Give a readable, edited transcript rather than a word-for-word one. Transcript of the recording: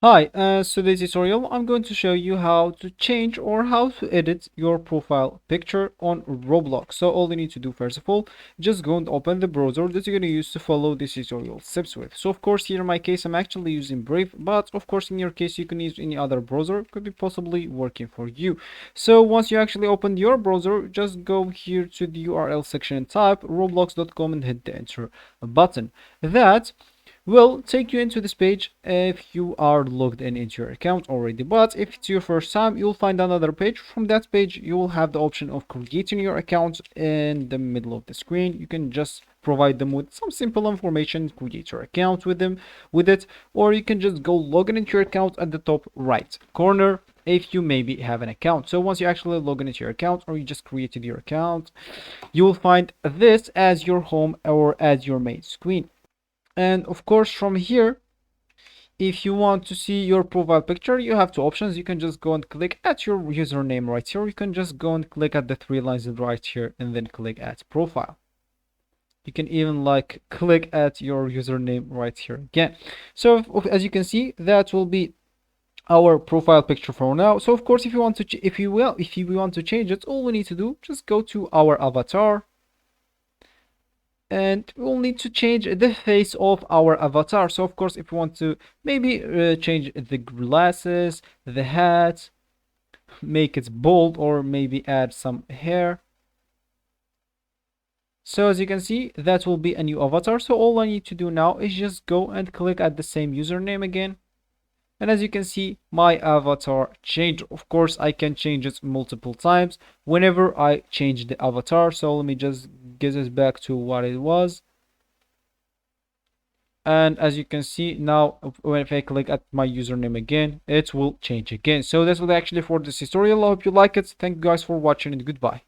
Hi, so today's tutorial I'm going to show you how to change or how to edit your profile picture on Roblox. So all you need to do first of all, just go and open the browser that you're going to use to follow this tutorial steps with. So of course here in my case I'm actually using Brave, but of course in your case you can use any other browser, could be possibly working for you. So once you actually open your browser, just go here to the URL section and type roblox.com and hit the enter button. That will take you into this page if you are logged in into your account already, but if it's your first time you'll find another page. From that page you will have the option of creating your account in the middle of the screen. You can just provide them with some simple information, create your account with it, or you can just go log in into your account at the top right corner if you maybe have an account. So once you actually log in into your account or you just created your account, you will find this as your home or as your main screen. And of course from here, if you want to see your profile picture, you have two options. You can just go and click at your username right here. You can just go and click at the three lines right here and then click at profile. You can even like click at your username right here again. So as you can see, that will be our profile picture for now. So of course, if you want to if you want to change it, all we need to do, just go to our avatar, and we'll need to change the face of our avatar. So of course, if you want to maybe change the glasses, the hat, make it bold, or maybe add some hair. So as you can see, that will be a new avatar. So all I need to do now is just go and click at the same username again. And as you can see, my avatar changed. Of course, I can change it multiple times whenever I change the avatar. So let me just get this back to what it was. And as you can see now, if I click at my username again, it will change again. So that's what actually for this tutorial. I hope you like it. Thank you guys for watching and goodbye.